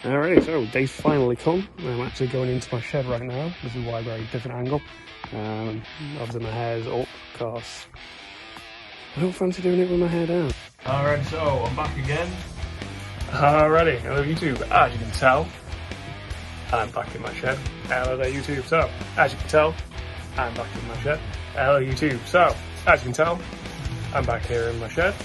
Alright, so day's finally come. I'm actually going into my shed right now. This is why I'm at a different angle. Obviously my hair's up because I don't fancy doing it with my hair down. Alright, so I'm back again. Alrighty, hello YouTube. As you can tell, I'm back in my shed. Hello there YouTube. So, as you can tell, I'm back in my shed. Hello YouTube. So, as you can tell, I'm back here in my shed.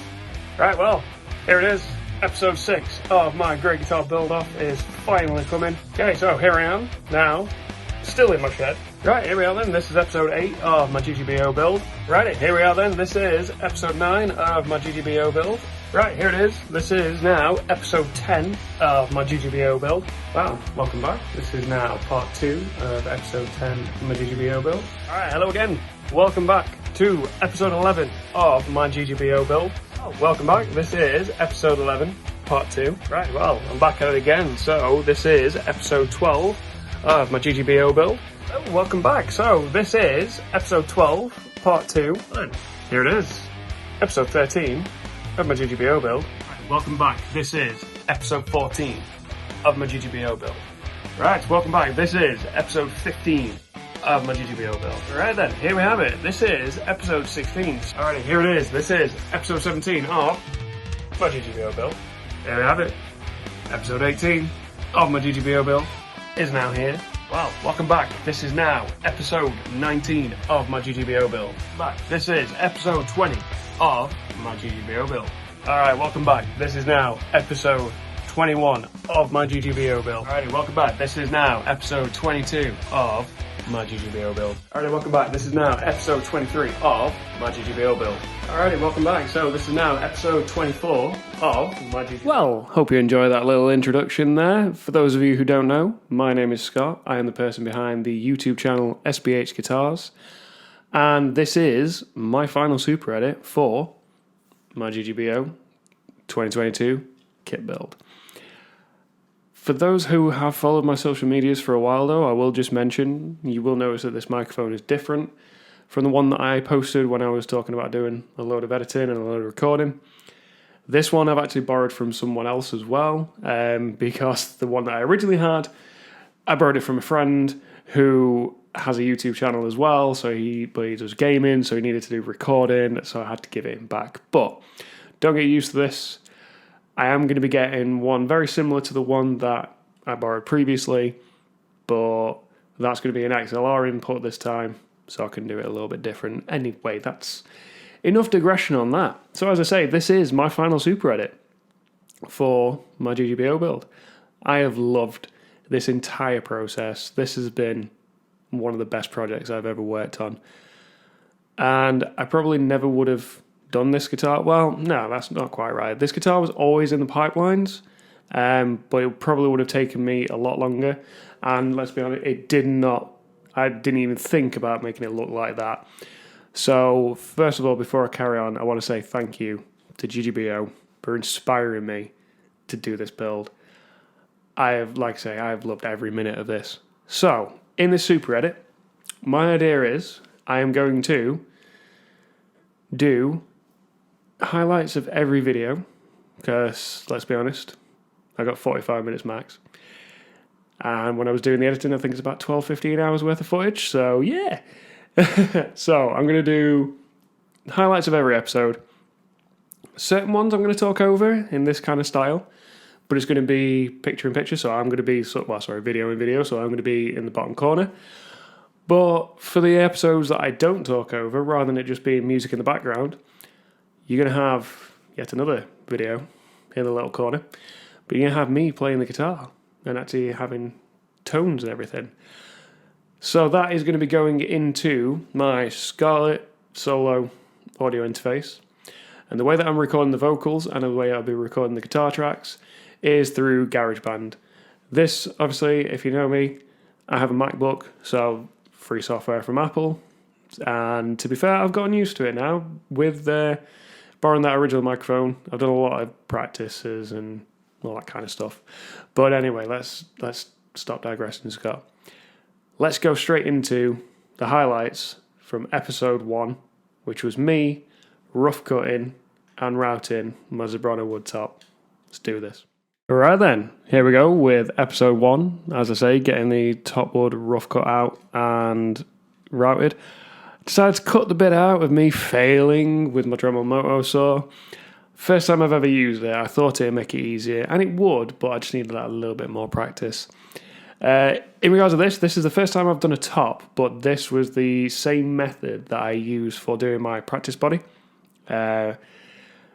Right, well, here it is. Episode 6 of my great guitar build-off is finally coming. Okay, so here I am, now, still in my shed. Right, here we are then, this is episode 8 of my GGBO build. Right, here we are then, this is episode 9 of my GGBO build. Right, here it is, this is now episode 10 of my GGBO build. Wow, welcome back. This is now part 2 of episode 10 of my GGBO build. Alright, hello again. Welcome back to episode 11 of my GGBO build. Oh, welcome back. This is episode 11, part 2. Right, well, I'm back at it again. So, this is episode 12 of my GGBO build. Oh, welcome back. So, this is episode 12, part 2. And here it is, episode 13 of my GGBO build. Right, welcome back. This is episode 14 of my GGBO build. Right, welcome back. This is episode 15 of my GGBO build. Right then, here we have it. This is episode 16. Alrighty, here it is. This is episode 17 of my GGBO build. There we have it. Episode 18 of my GGBO build is now here. Well, welcome back. This is now episode 19 of my GGBO build. Back. This is episode 20 of my GGBO build. Alright, welcome back. This is now episode 21 of my GGBO build. Alrighty, welcome back. This is now episode 22 of my GGBO build. Alrighty, welcome back. This is now episode 23 of my GGBO build. Alrighty, welcome back. So this is now episode 24 of my GGBO. Well, hope you enjoy that little introduction there. For those of you who don't know, my name is Scott. I am the person behind the YouTube channel SBH Guitars. And this is my final super edit for my GGBO 2022 kit build. For those who have followed my social medias for a while though, I will just mention, you will notice that this microphone is different from the one that I posted when I was talking about doing a load of editing and a load of recording. This one I've actually borrowed from someone else as well, because the one that I originally had, I borrowed it from a friend who has a YouTube channel as well, but he does gaming, so he needed to do recording, so I had to give it him back. But don't get used to this. I am going to be getting one very similar to the one that I borrowed previously, but that's going to be an XLR input this time, so I can do it a little bit different. Anyway, that's enough digression on that. So as I say, this is my final super edit for my GGBO build. I have loved this entire process. This has been one of the best projects I've ever worked on. And I probably never would have done this guitar. Well, no, that's not quite right. This guitar was always in the pipelines, but it probably would have taken me a lot longer. And let's be honest, I didn't even think about making it look like that. So, first of all, before I carry on, I want to say thank you to GGBO for inspiring me to do this build. I've loved every minute of this. So, in this super edit, my idea is I am going to do highlights of every video, because let's be honest, I got 45 minutes max, and when I was doing the editing I think it's about 12-15 hours worth of footage, so yeah. So I'm going to do highlights of every episode. Certain ones I'm going to talk over in this kind of style, but it's going to be picture in picture, so I'm going to be video in video, so I'm going to be in the bottom corner. But for the episodes that I don't talk over, rather than it just being music in the background, you're going to have yet another video in the little corner, but you're going to have me playing the guitar and actually having tones and everything. So that is going to be going into my Scarlett Solo audio interface. And the way that I'm recording the vocals and the way I'll be recording the guitar tracks is through GarageBand. This, obviously, if you know me, I have a MacBook, so free software from Apple. And to be fair, I've gotten used to it now with borrowing that original microphone. I've done a lot of practices and all that kind of stuff. But anyway, let's stop digressing, Scott. Let's go straight into the highlights from episode 1, which was me rough cutting and routing my Zebrano woodtop. Let's do this. Right then, here we go with episode 1. As I say, getting the top wood rough cut out and routed. Decided to cut the bit out of me failing with my Dremel Moto-Saw. First time I've ever used it. I thought it'd make it easier, and it would, but I just needed a little bit more practice. In regards to this is the first time I've done a top, but this was the same method that I used for doing my practice body.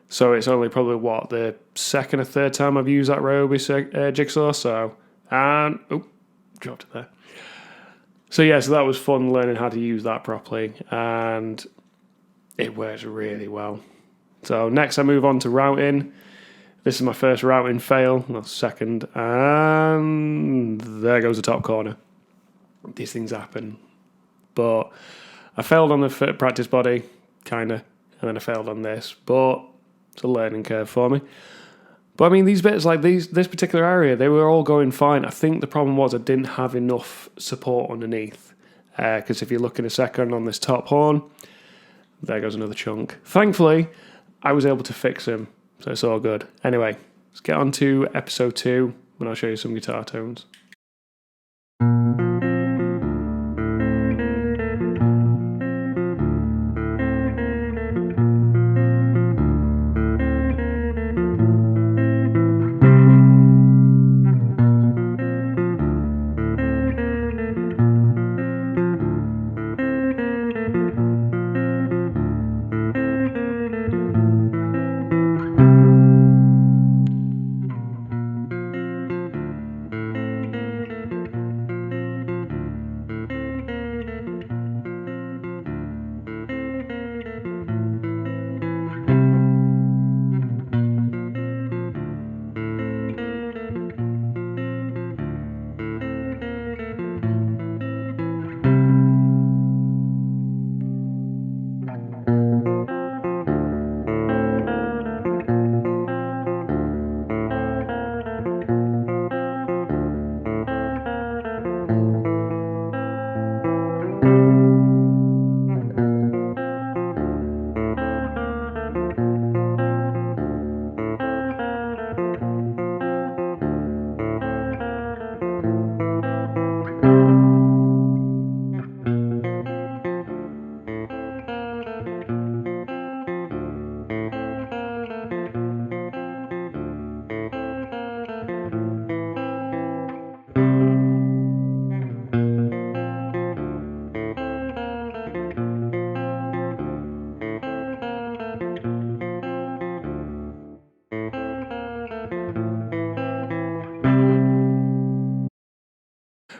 So it's only probably, the second or third time I've used that Ryobi jigsaw, dropped it there. So that was fun learning how to use that properly, and it works really well. So next I move on to routing. This is my first routing fail, not second, and there goes the top corner. These things happen. But I failed on the practice body, kinda, and then I failed on this, but it's a learning curve for me. But I mean, these bits, like this particular area, they were all going fine. I think the problem was I didn't have enough support underneath. Because if you look in a second on this top horn, there goes another chunk. Thankfully, I was able to fix him, so it's all good. Anyway, let's get on to episode 2, and I'll show you some guitar tones.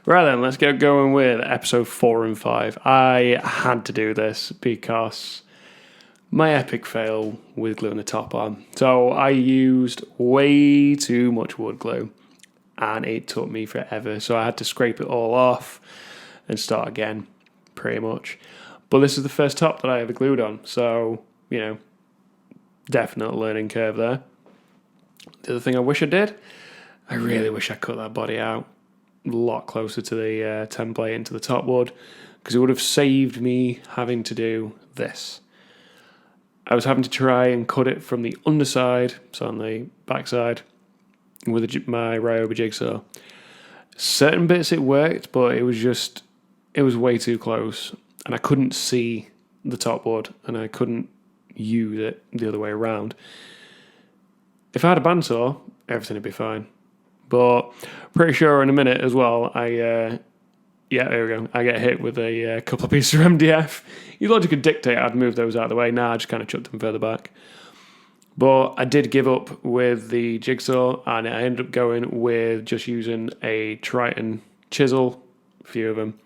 Right then, let's get going with episode 4 and 5. I had to do this because my epic fail with gluing the top on. So I used way too much wood glue, and it took me forever. So I had to scrape it all off and start again, pretty much. But this is the first top that I ever glued on, so, definite learning curve there. The other thing I wish I did, I really wish I cut that body out a lot closer to the template into the top wood, because it would have saved me having to do this. I was having to try and cut it from the underside, so on the backside, with my Ryobi jigsaw. Certain bits it worked, but it was way too close, and I couldn't see the top wood, and I couldn't use it the other way around. If I had a bandsaw, everything would be fine. But pretty sure in a minute as well, there we go. I get hit with a couple of pieces of MDF. You'd logic could dictate I'd move those out of the way. Nah, I just kind of chucked them further back. But I did give up with the jigsaw, and I ended up going with just using a Triton chisel, a few of them,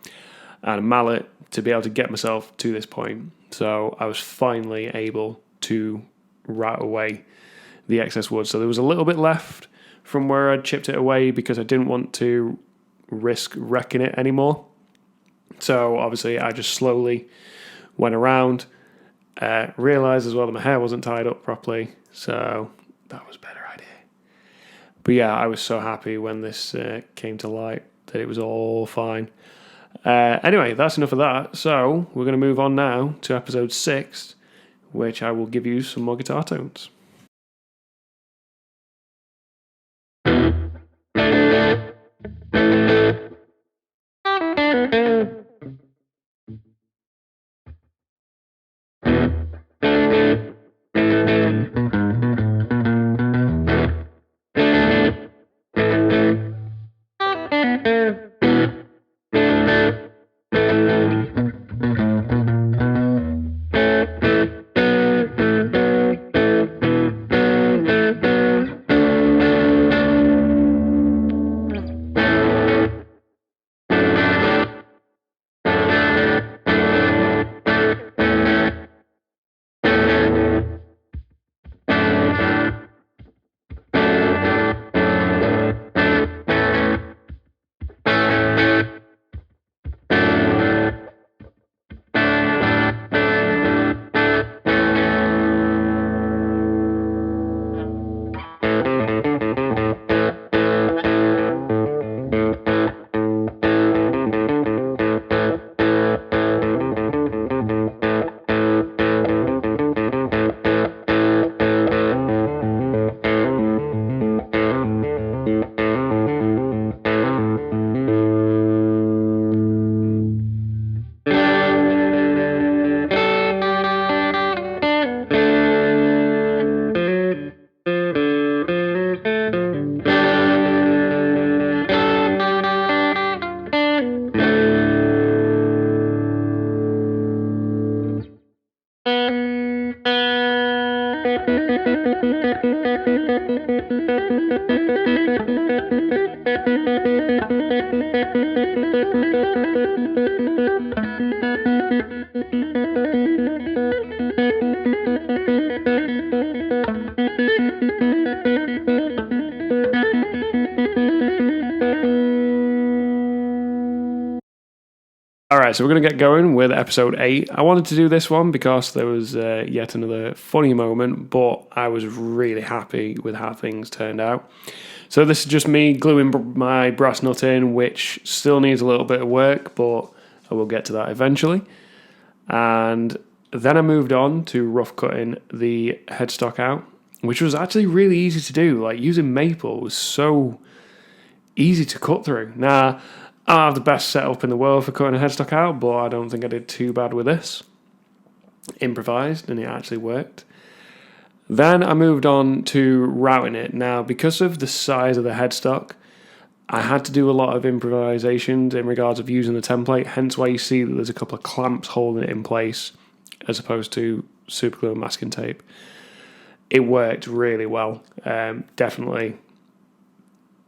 and a mallet to be able to get myself to this point. So I was finally able to route away the excess wood. So there was a little bit left from where I'd chipped it away because I didn't want to risk wrecking it anymore. So obviously I just slowly went around, realised as well that my hair wasn't tied up properly, so that was a better idea. But yeah, I was so happy when this came to light that it was all fine. Anyway, that's enough of that. So we're going to move on now to episode 6, which I will give you some more guitar tones. Alright, so we're going to get going with episode 8. I wanted to do this one because there was yet another funny moment, but I was really happy with how things turned out. So this is just me gluing my brass nut in, which still needs a little bit of work, but I will get to that eventually. And then I moved on to rough cutting the headstock out, which was actually really easy to do. Like, using maple was so easy to cut through. Now, I don't have the best setup in the world for cutting a headstock out, but I don't think I did too bad with this. Improvised, and it actually worked. Then I moved on to routing it. Now, because of the size of the headstock, I had to do a lot of improvisations in regards of using the template, hence why you see that there's a couple of clamps holding it in place as opposed to super glue and masking tape. It worked really well. Definitely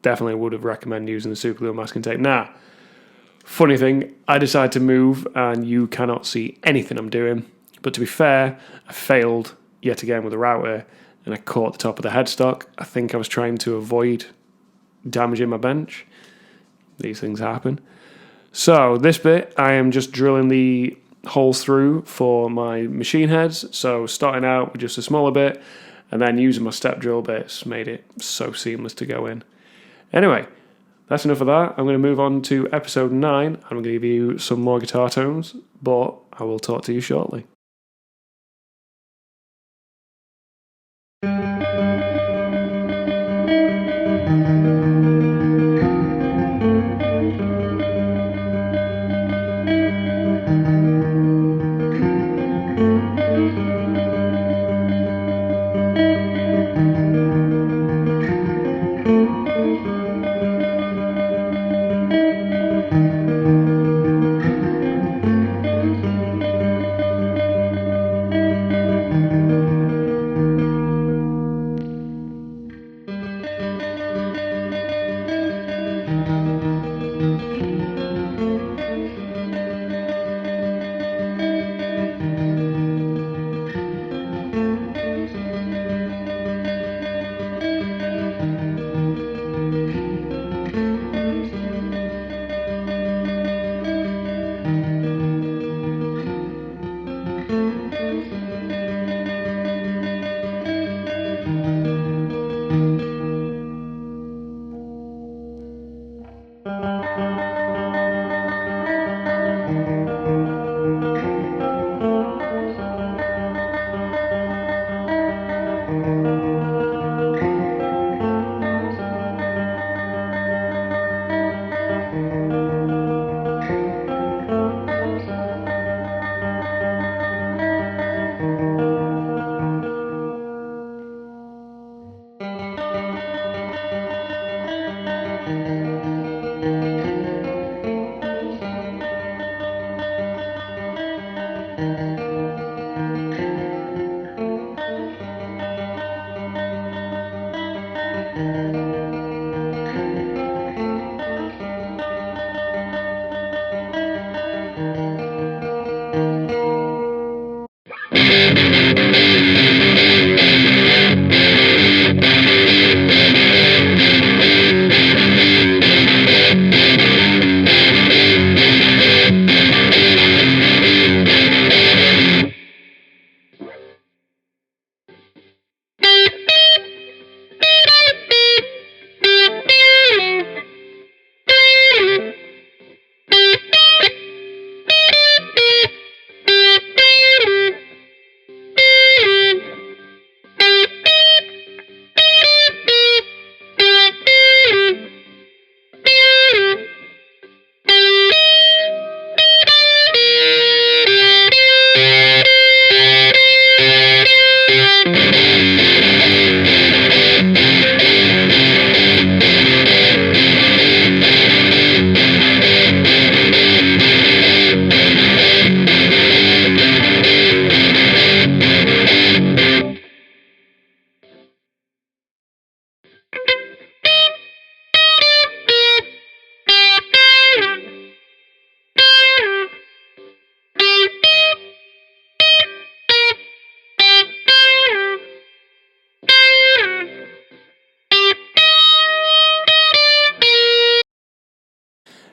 would have recommended using the super glue and masking tape. Now, funny thing, I decided to move and you cannot see anything I'm doing. But to be fair, I failed yet again with the router and I caught the top of the headstock. I think I was trying to avoid damaging my bench. These things happen. So this bit, I am just drilling the holes through for my machine heads. So starting out with just a smaller bit and then using my step drill bits made it so seamless to go in. Anyway, that's enough of that. I'm going to move on to episode 9. I'm going to give you some more guitar tones, but I will talk to you shortly.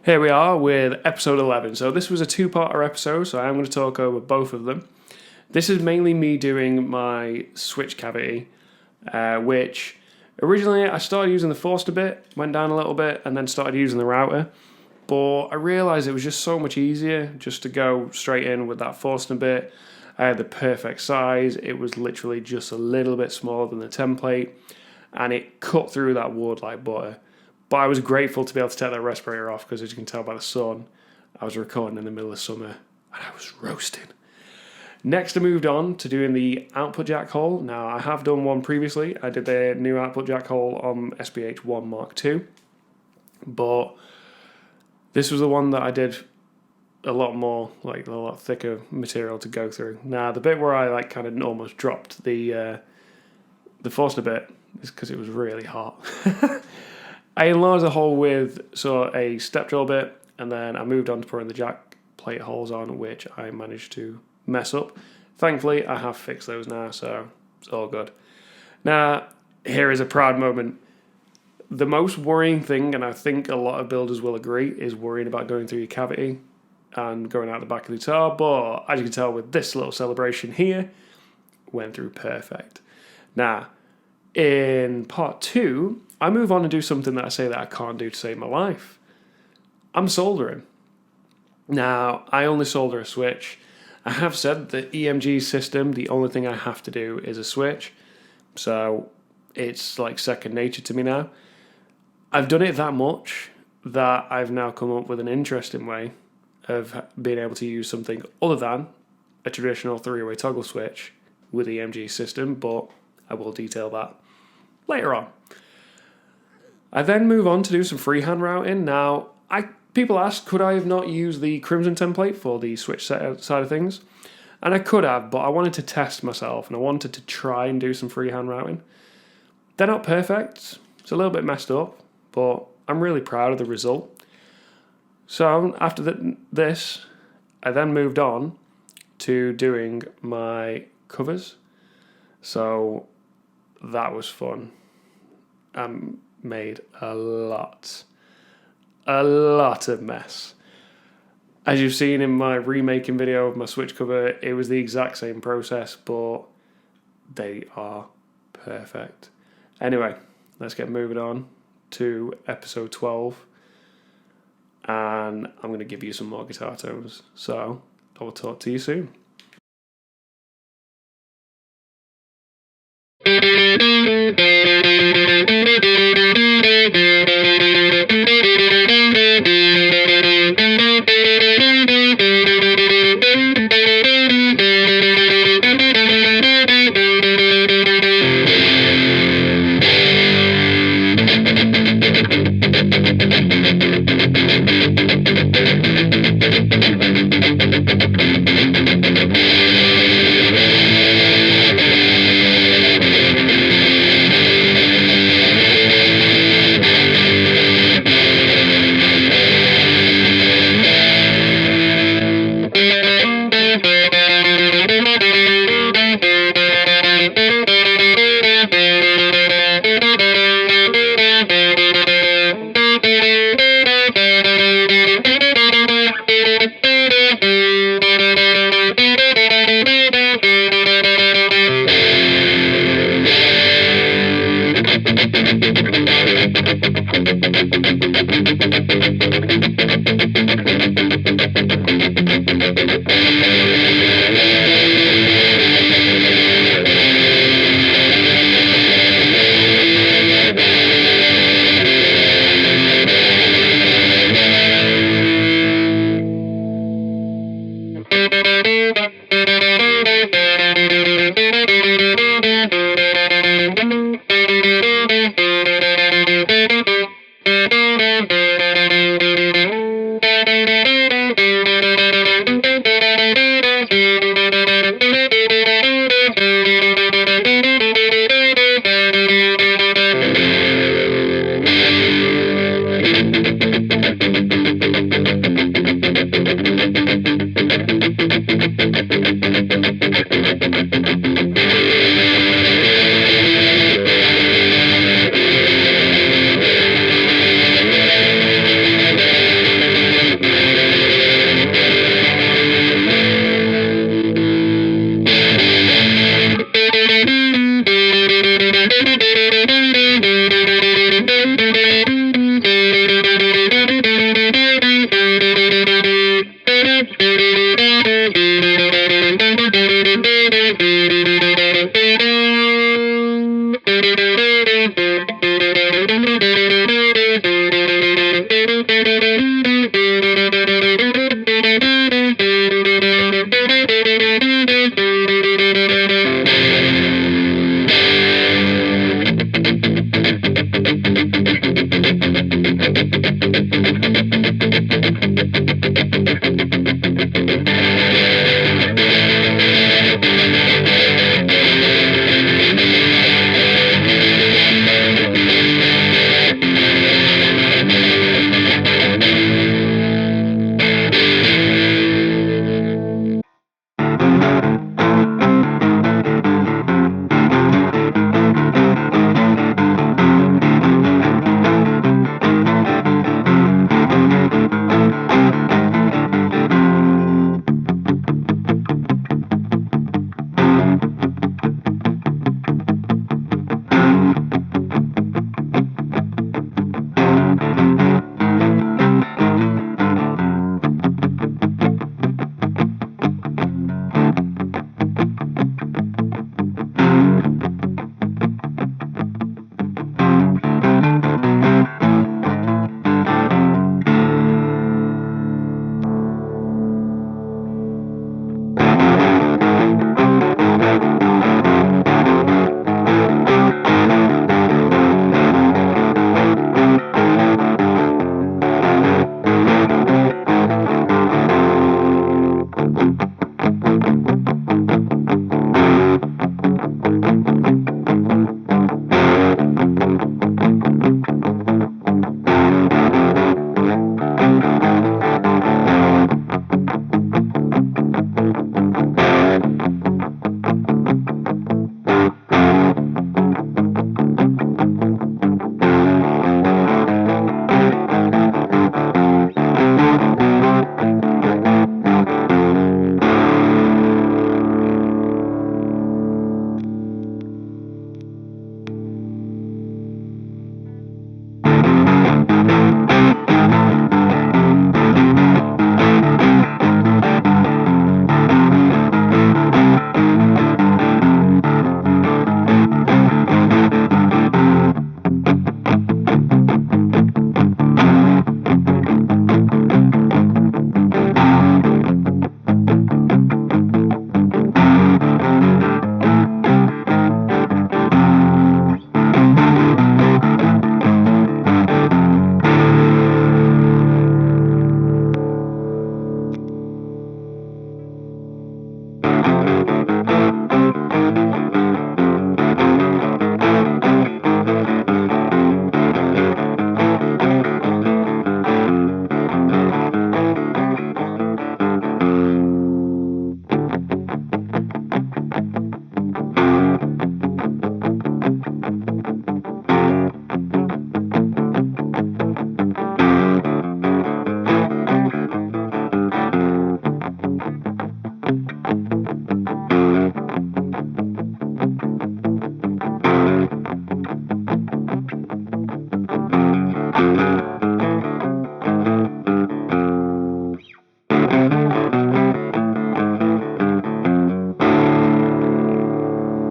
Here we are with episode 11. So this was a two-parter episode, so I'm going to talk over both of them. This is mainly me doing my switch cavity, which originally I started using the Forster bit, went down a little bit, and then started using the router. But I realised it was just so much easier just to go straight in with that Forster bit. I had the perfect size. It was literally just a little bit smaller than the template, and it cut through that wood like butter. But I was grateful to be able to take that respirator off because, as you can tell by the sun, I was recording in the middle of summer and I was roasting. Next, I moved on to doing the output jack hole. Now, I have done one previously. I did the new output jack hole on SBH1 Mark II, but this was the one that I did a lot more, like a lot thicker material to go through. Now, the bit where I like kind of almost dropped the Forster bit is because it was really hot. I enlarged the hole with a step drill bit, and then I moved on to putting the jack plate holes on, which I managed to mess up. Thankfully, I have fixed those now, so it's all good. Now, here is a proud moment. The most worrying thing, and I think a lot of builders will agree, is worrying about going through your cavity and going out the back of the guitar, but as you can tell with this little celebration here, went through perfect. Now, in part 2, I move on and do something that I say that I can't do to save my life. I'm soldering. Now, I only solder a switch. I have said the EMG system, the only thing I have to do is a switch, so it's like second nature to me now. I've done it that much that I've now come up with an interesting way of being able to use something other than a traditional three-way toggle switch with the EMG system, but I will detail that later on. I then move on to do some freehand routing. Now, people ask, could I have not used the Crimson template for the switch side of things? And I could have, but I wanted to test myself, and I wanted to try and do some freehand routing. They're not perfect. It's a little bit messed up, but I'm really proud of the result. So after this, I then moved on to doing my covers. So that was fun. I made a lot of mess. As you've seen in my remaking video of my switch cover, it was the exact same process, but they are perfect. Anyway, let's get moving on to episode 12, and I'm going to give you some more guitar tones. So I will talk to you soon.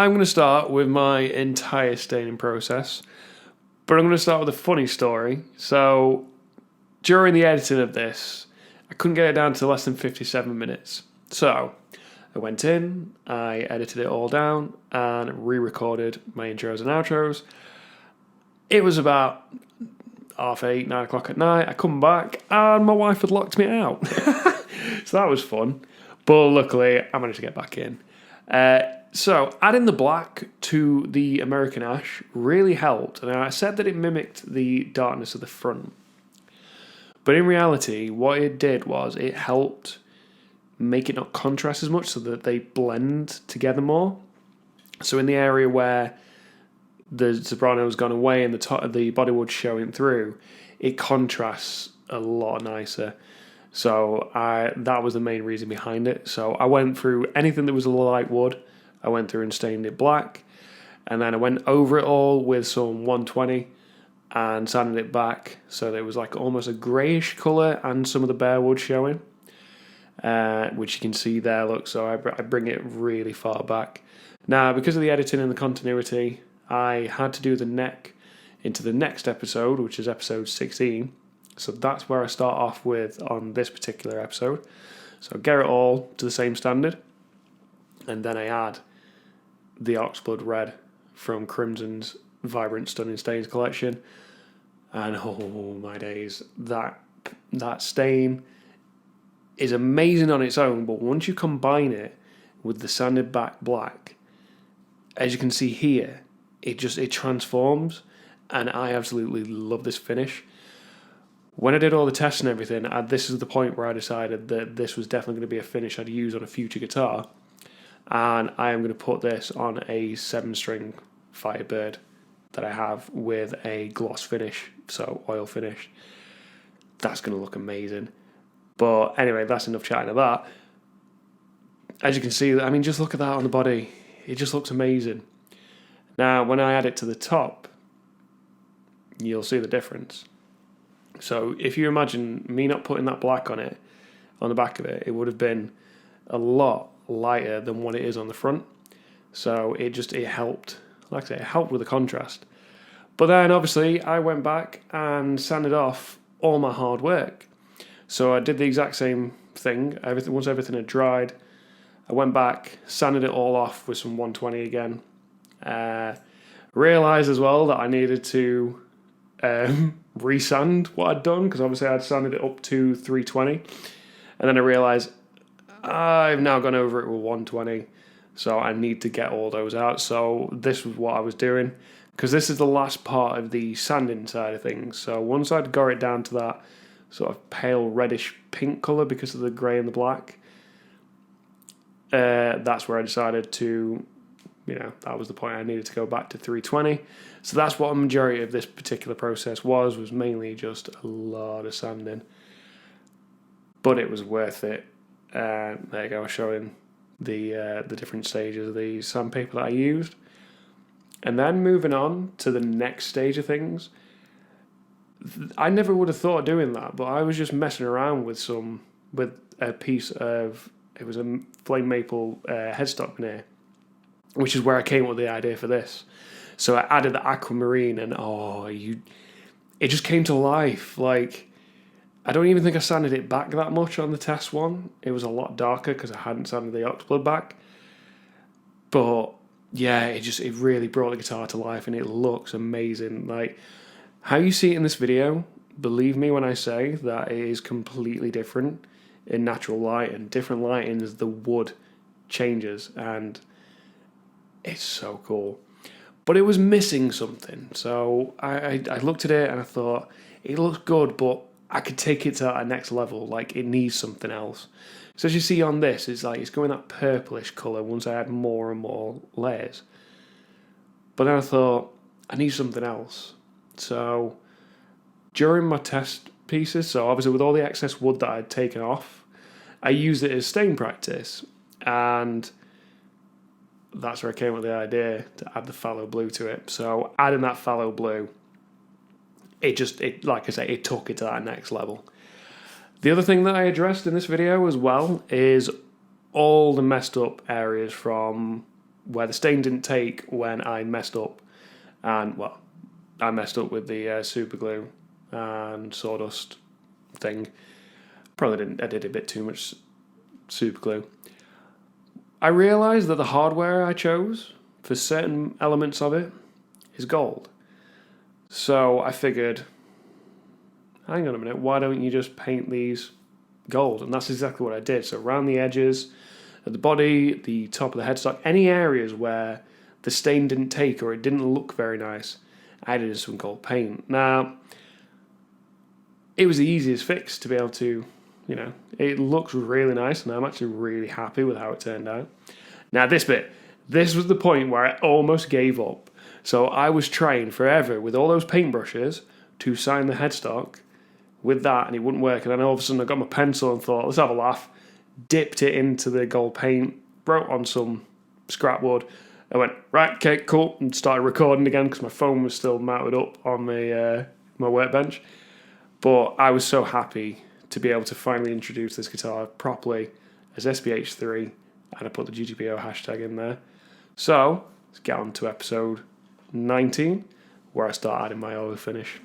I'm going to start with my entire staining process, but I'm going to start with a funny story. So, during the editing of this, I couldn't get it down to less than 57 minutes. So, I went in, I edited it all down, and re-recorded my intros and outros. It was about 8:30, 9 o'clock at night. I come back, and my wife had locked me out. So that was fun. But luckily, I managed to get back in. So adding the black to the American Ash really helped. And I said that it mimicked the darkness of the front. But in reality, what it did was it helped make it not contrast as much so that they blend together more. So in the area where the soprano's gone away and the bodywood's showing through, it contrasts a lot nicer. So that was the main reason behind it. So I went through anything that was a light wood, I went through and stained it black, and then I went over it all with some 120 and sanded it back so that it was like almost a greyish colour and some of the bare wood showing, which you can see there. Look, so I bring it really far back. Now, because of the editing and the continuity, I had to do the neck into the next episode, which is episode 16. So that's where I start off with on this particular episode. So get it all to the same standard. And then I add the Oxblood Red from Crimson's Vibrant Stunning Stains collection. And oh my days, that stain is amazing on its own. But once you combine it with the sanded back black, as you can see here, it transforms. And I absolutely love this finish. When I did all the tests and everything, this is the point where I decided that this was definitely going to be a finish I'd use on a future guitar. And I am going to put this on a 7-string Firebird that I have with a gloss finish, so oil finish. That's going to look amazing. But anyway, that's enough chatting about that. As you can see, I mean, just look at that on the body. It just looks amazing. Now, when I add it to the top, you'll see the difference. So if you imagine me not putting that black on it, on the back of it, it would have been a lot lighter than what it is on the front. So it helped, like I say, it helped with the contrast. But then obviously I went back and sanded off all my hard work. So I did the exact same thing. Once everything had dried, I went back, sanded it all off with some 120 again. Realised as well that I needed to resand what I'd done, because obviously I'd sanded it up to 320, and then I realised I've now gone over it with 120, so I need to get all those out. So this was what I was doing, because this is the last part of the sanding side of things. So once I'd got it down to that sort of pale reddish pink colour because of the grey and the black, that's where I decided to, that was the point I needed to go back to 320. So that's what a majority of this particular process was mainly just a lot of sanding. But it was worth it. There you go, showing the different stages of the sandpaper that I used. And then moving on to the next stage of things. I never would have thought of doing that, but I was just messing around with a piece of, it was a flame maple headstock veneer, which is where I came up with the idea for this. So I added the aquamarine, and it just came to life. Like, I don't even think I sanded it back that much on the test one. It was a lot darker because I hadn't sanded the Oxblood back. But yeah, it really brought the guitar to life, and it looks amazing. Like, how you see it in this video, believe me when I say that it is completely different in natural light, and different lighting as the wood changes, and it's so cool. But it was missing something. So I looked at it and I thought, it looks good, but I could take it to that next level. Like, it needs something else. So as you see on this, it's going that purplish colour once I add more and more layers. But then I thought, I need something else. So during my test pieces, so obviously with all the excess wood that I'd taken off, I used it as stain practice. And that's where I came up with the idea to add the phthalo blue to it. So adding that phthalo blue, it like I say, it took it to that next level. The other thing that I addressed in this video as well is all the messed up areas from where the stain didn't take when I messed up, and well, I messed up with the super glue and sawdust thing. Probably didn't. I did a bit too much super glue. I realised that the hardware I chose for certain elements of it is gold. So I figured, hang on a minute, why don't you just paint these gold? And that's exactly what I did. So around the edges, at the body, the top of the headstock, any areas where the stain didn't take or it didn't look very nice, I added some gold paint. Now, it was the easiest fix to be able to, it looks really nice, and I'm actually really happy with how it turned out. Now this was the point where I almost gave up. So I was trying forever with all those paintbrushes to sign the headstock with that, and it wouldn't work. And then all of a sudden I got my pencil and thought, let's have a laugh. Dipped it into the gold paint, wrote on some scrap wood. I went, right, okay, cool, and started recording again because my phone was still mounted up on my workbench. But I was so happy to be able to finally introduce this guitar properly as SBH3, and I put the GGBO hashtag in there. So let's get on to episode 19, where I start adding my auto finish.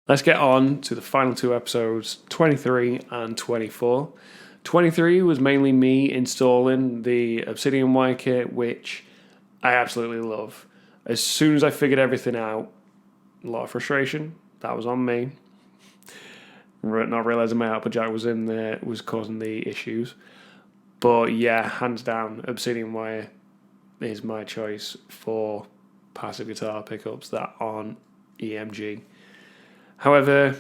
Let's get on to the final two episodes, 23 and 24. 23 was mainly me installing the Obsidian wire kit, which I absolutely love. As soon as I figured everything out, a lot of frustration, that was on me. Not realising my output jack was in there was causing the issues. But yeah, hands down, Obsidian wire is my choice for passive guitar pickups that aren't EMG. However,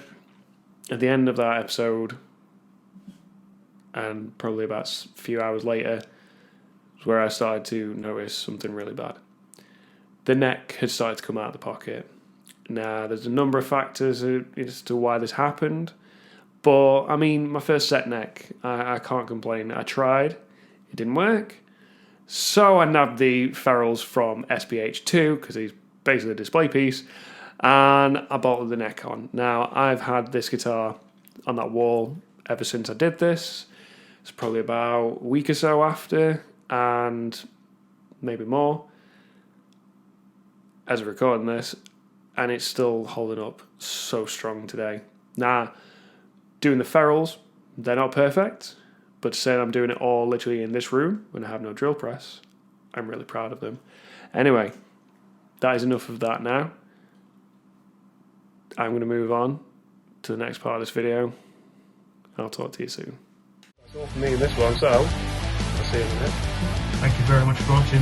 at the end of that episode, and probably about a few hours later, was where I started to notice something really bad. The neck had started to come out of the pocket. Now, there's a number of factors as to why this happened, but I mean, my first set neck, I can't complain. I tried, it didn't work. So I nabbed the ferrules from SPH2, because he's basically a display piece, and I bolted the neck on. Now, I've had this guitar on that wall ever since I did this. It's probably about a week or so after, and maybe more, as of recording this, and it's still holding up so strong today. Now, doing the ferrules, they're not perfect, but saying I'm doing it all literally in this room when I have no drill press, I'm really proud of them. Anyway, that is enough of that now. I'm going to move on to the next part of this video. I'll talk to you soon. That's all for me in this one, so I'll see you in a minute. Thank you very much for watching.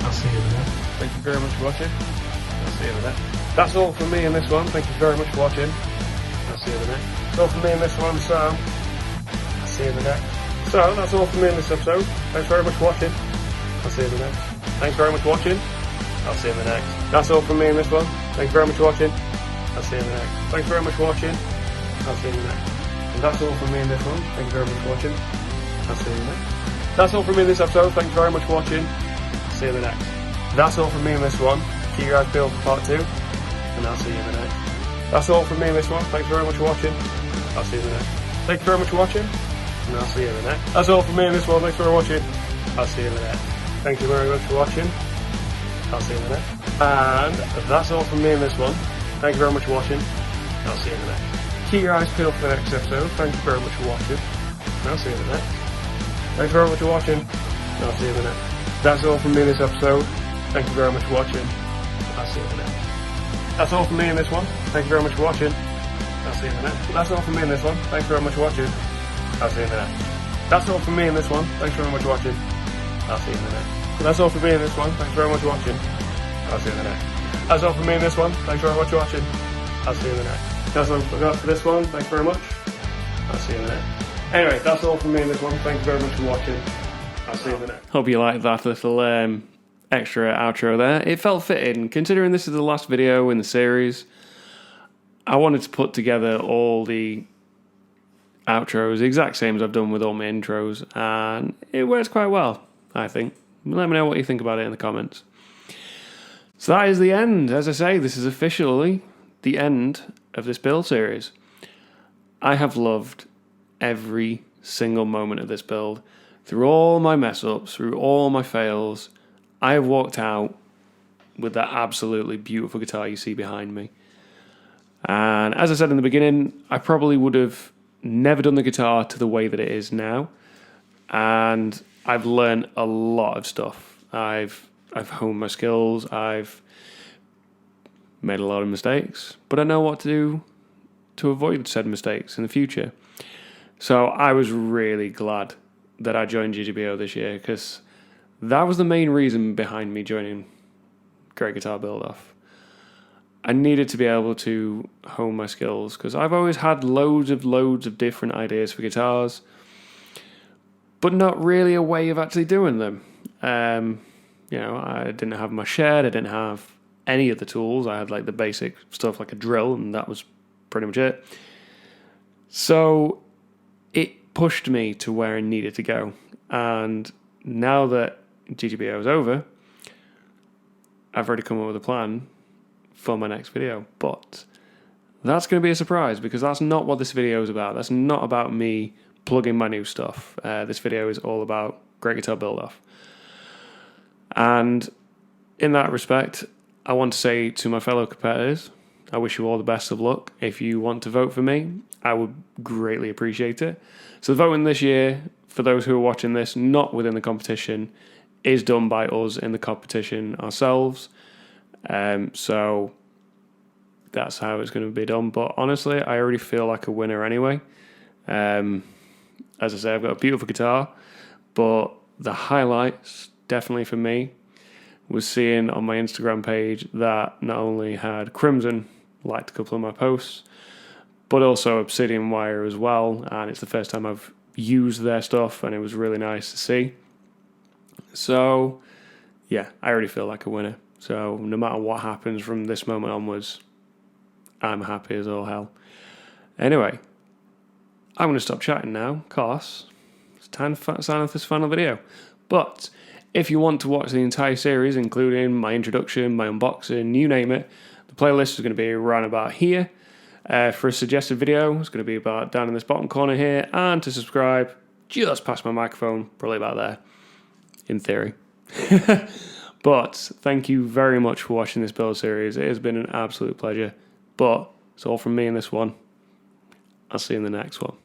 I'll see you in a minute. Thank you very much for watching. I'll see you in a minute. That's all for me in this one. Thank you very much for watching. I'll see you in a minute. That's all for me in this one, so I'll see you in the next. So that's all for me in this episode. Thanks very much for watching. I'll see you in the next. Thanks very much for watching. I'll see you in the next. That's all from me in this one. Thanks very much for watching. I'll see you in the next. Thanks very much for watching. I'll see you in the next. And that's all from me in this one. Thank you very much for watching. I'll see you in the next. That's all from me in this episode. Thanks very much for watching. I'll see you in the next. That's all from me in this one. Keep your eyes peeled for part 2. And I'll see you in the next. That's all from me in this one. Thanks very much for watching. I'll see you in the next. Thank you very much for watching. And I'll see you in the next. That's all from me in this one. Thanks for watching. I'll see you in the next. Thank you very much for watching. I'll see you in the next. And that's all from me in this one. Thank you very much for watching. I'll see you in the next. Keep your eyes peeled for the next episode. Thank you very much for watching. I'll see you in the next. Thanks very much for watching. I'll see you in the next. That's all from me in this episode. Thank you very much for watching. I'll see you in the next. That's all from me in this one. Thank you very much for watching. I'll see you in the next. That's all from me in this one. Thanks very much for watching. I'll see you in the next. That's all from me in this one. Thanks very much for watching. I'll see you in the next. That's all from me in this one. Thanks very much for watching. I'll see you in the next. That's all from me in this one. Thanks very much for watching. I'll see you in the next. That's all I got for this one. Thanks very much. I'll see you in the next. Anyway, that's all from me in this one. Thank you very much for watching. I'll see you in the next. Hope you liked that little extra outro there. It felt fitting, considering this is the last video in the series. I wanted to put together all the outros, the exact same as I've done with all my intros, and it works quite well, I think. Let me know what you think about it in the comments. So that is the end. As I say, this is officially the end of this build series. I have loved every single moment of this build. Through all my mess-ups, through all my fails, I have walked out with that absolutely beautiful guitar you see behind me. And as I said in the beginning, I probably would have never done the guitar to the way that it is now. And I've learned a lot of stuff. I've honed my skills. I've made a lot of mistakes, but I know what to do to avoid said mistakes in the future. So I was really glad that I joined GGBO this year, because that was the main reason behind me joining Great Guitar Build Off. I needed to be able to hone my skills, because I've always had loads of different ideas for guitars, but not really a way of actually doing them. I didn't have my shed, I didn't have any of the tools. I had like the basic stuff like a drill, and that was pretty much it. So it pushed me to where I needed to go. And now that GGBO is over, I've already come up with a plan for my next video. But that's going to be a surprise, because that's not what this video is about. That's not about me plugging my new stuff. This video is all about Great Guitar Build Off. And in that respect, I want to say to my fellow competitors, I wish you all the best of luck. If you want to vote for me, I would greatly appreciate it. So the voting this year, for those who are watching this not within the competition, is done by us in the competition ourselves. So that's how it's going to be done. But honestly, I already feel like a winner anyway. As I say, I've got a beautiful guitar, but the highlights, definitely for me, was seeing on my Instagram page that not only had Crimson liked a couple of my posts, but also Obsidian Wire as well, and it's the first time I've used their stuff, and it was really nice to see. So, yeah, I already feel like a winner. So, no matter what happens from this moment onwards, I'm happy as all hell. Anyway, I'm going to stop chatting now, because it's time to sign off this final video. But if you want to watch the entire series, including my introduction, my unboxing, you name it, the playlist is going to be around about here. For a suggested video, it's going to be about down in this bottom corner here. And to subscribe, just past my microphone, probably about there, in theory. But thank you very much for watching this build series. It has been an absolute pleasure. But it's all from me in this one. I'll see you in the next one.